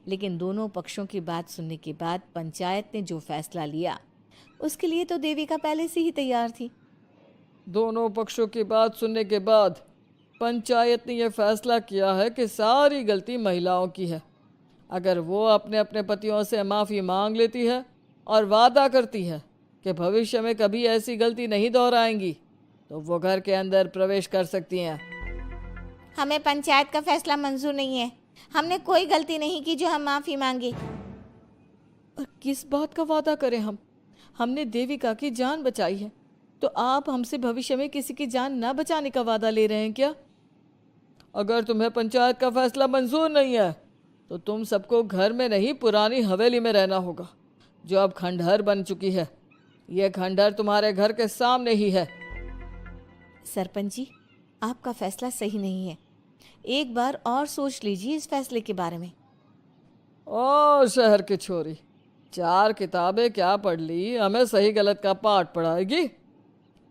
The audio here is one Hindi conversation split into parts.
लेकिन दोनों पक्षों की बात सुनने के बाद पंचायत ने जो फैसला लिया उसके लिए तो देविका पहले से ही तैयार थी। दोनों पक्षों की बात सुनने के बाद पंचायत ने यह फैसला किया है कि सारी गलती महिलाओं की है। अगर वो अपने अपने पतियों से माफ़ी मांग लेती है और वादा करती है कि भविष्य में कभी ऐसी गलती नहीं दोहराएंगी, तो वो घर के अंदर प्रवेश कर सकती हैं। हमें पंचायत का फैसला मंजूर नहीं है। हमने कोई गलती नहीं की जो हम माफ़ी मांगे। और किस बात का वादा करें हम? हमने देविका की जान बचाई है, तो आप हमसे भविष्य में किसी की जान न बचाने का वादा ले रहे हैं क्या? अगर तुम्हें पंचायत का फैसला मंजूर नहीं है तो तुम सबको घर में नहीं, पुरानी हवेली में रहना होगा, जो अब खंडहर बन चुकी है। यह खंडहर तुम्हारे घर के सामने ही है। सरपंच जी, आपका फैसला सही नहीं है। एक बार और सोच लीजिए इस फैसले के बारे में। ओ शहर की छोरी, 4 किताबें क्या पढ़ ली, हमें सही गलत का पाठ पढ़ाएगी?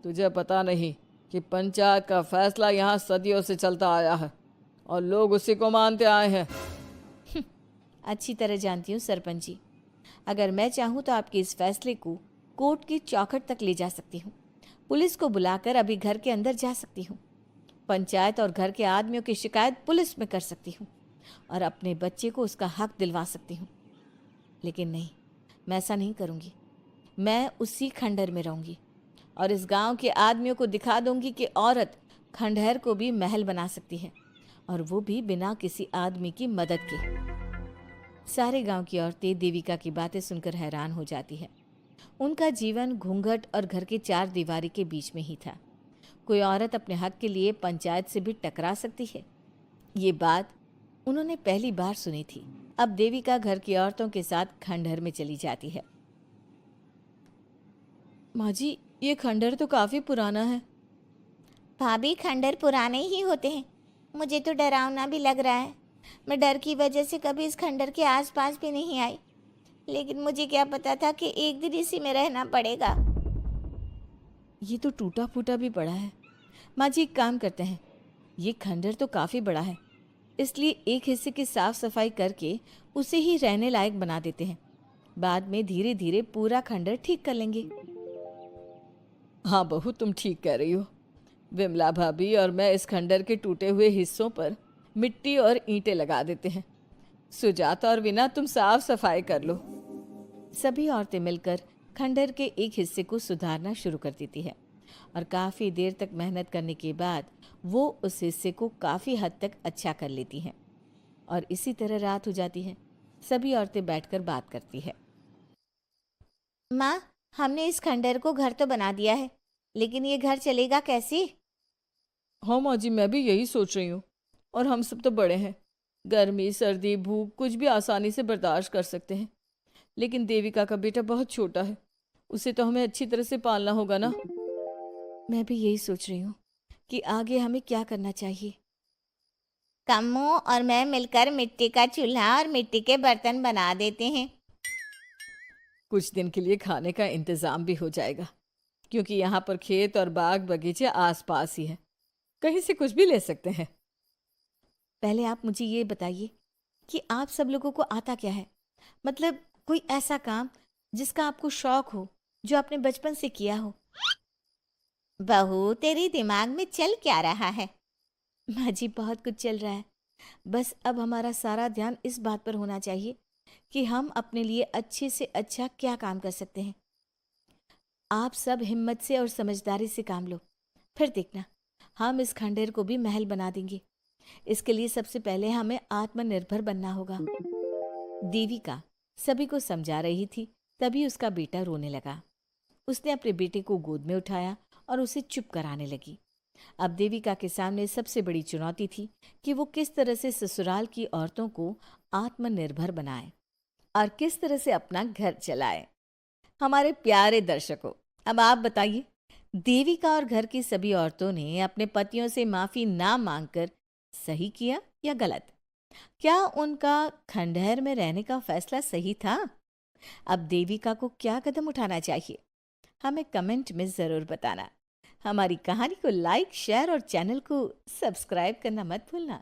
तुझे पता नहीं कि पंचायत का फैसला यहाँ सदियों से चलता आया है और लोग उसी को मानते आए हैं। अच्छी तरह जानती हूँ सरपंच जी। अगर मैं चाहूँ तो आपके इस फैसले को कोर्ट की चौखट तक ले जा सकती हूँ। पुलिस को बुलाकर अभी घर के अंदर जा सकती हूँ। पंचायत और घर के आदमियों की शिकायत पुलिस में कर सकती हूँ और अपने बच्चे को उसका हक दिलवा सकती हूँ। लेकिन नहीं, मैं ऐसा नहीं करूँगी। मैं उसी खंडहर में रहूँगी और इस गांव के आदमियों को दिखा दूंगी कि औरत खंडहर को भी महल बना सकती है, और वो भी बिना किसी आदमी की मदद के। सारे गांव की औरतें देविका की बातें सुनकर हैरान हो जाती है। उनका जीवन घूंघट और घर के 4 दीवारी के बीच में ही था। कोई औरत अपने हक के लिए पंचायत से भी टकरा सकती है, ये बात उन्होंने पहली बार सुनी थी। अब देविका घर की औरतों के साथ खंडहर में चली जाती है। माँ जी, ये खंडहर तो काफ़ी पुराना है। भाभी, खंडहर पुराने ही होते हैं। मुझे तो डरावना भी लग रहा है। मैं डर की वजह से कभी इस खंडहर के आसपास भी नहीं आई, लेकिन मुझे क्या पता था कि एक दिन इसी में रहना पड़ेगा। ये तो टूटा फूटा भी पड़ा है। माँ जी, एक काम करते हैं, ये खंडहर तो काफ़ी बड़ा है, इसलिए एक हिस्से की साफ सफाई करके उसे ही रहने लायक बना देते हैं। बाद में धीरे धीरे पूरा खंडहर ठीक कर लेंगे। हाँ बहू, तुम ठीक कह रही हो। विमला भाभी और मैं इस खंडर के टूटे हुए हिस्सों पर मिट्टी और ईंटें लगा देते हैं। सुजाता और विना, तुम साफ सफाई कर लो। सभी औरतें मिलकर खंडहर के एक हिस्से को सुधारना शुरू कर देती है और काफ़ी देर तक मेहनत करने के बाद वो उस हिस्से को काफ़ी हद तक अच्छा कर लेती हैं। और इसी तरह रात हो जाती है। सभी औरतें बैठकर बात करती है। माँ, हमने इस खंडहर को घर तो बना दिया है, लेकिन ये घर चलेगा कैसे? हाँ माँ जी, मैं भी यही सोच रही हूँ। और हम सब तो बड़े हैं, गर्मी सर्दी भूख कुछ भी आसानी से बर्दाश्त कर सकते हैं। लेकिन देविका का बेटा बहुत छोटा है, उसे तो हमें अच्छी तरह से पालना होगा ना। मैं भी यही सोच रही हूँ कि आगे हमें क्या करना चाहिए। कम्मू और मैं मिलकर मिट्टी का चूल्हा और मिट्टी के बर्तन बना देते हैं। कुछ दिन के लिए खाने का इंतज़ाम भी हो जाएगा, क्योंकि यहाँ पर खेत और बाग बगीचे आसपास ही हैं, कहीं से कुछ भी ले सकते हैं। पहले आप मुझे ये बताइए कि आप सब लोगों को आता क्या है? मतलब कोई ऐसा काम जिसका आपको शौक हो, जो आपने बचपन से किया हो। बहू, तेरे दिमाग में चल क्या रहा है? माँ जी, बहुत कुछ चल रहा है। बस अब हमारा सारा ध्यान इस बात पर होना चाहिए कि हम अपने लिए अच्छे से अच्छा क्या काम कर सकते हैं। आप सब हिम्मत से और समझदारी से काम लो, फिर देखना हम इस खंडहर को भी महल बना देंगे। इसके लिए सबसे पहले हमें आत्मनिर्भर बनना होगा। देविका सभी को समझा रही थी, तभी उसका बेटा रोने लगा। उसने अपने बेटे को गोद में उठाया और उसे चुप कराने लगी। अब देविका के सामने सबसे बड़ी चुनौती थी कि वो किस तरह से ससुराल की औरतों को आत्मनिर्भर बनाए और किस तरह से अपना घर चलाए। हमारे प्यारे दर्शकों, अब आप बताइए, देविका और घर की सभी औरतों ने अपने पतियों से माफी ना मांगकर सही किया या गलत? क्या उनका खंडहर में रहने का फैसला सही था? अब देविका को क्या कदम उठाना चाहिए, हमें कमेंट में ज़रूर बताना। हमारी कहानी को लाइक, शेयर और चैनल को सब्सक्राइब करना मत भूलना।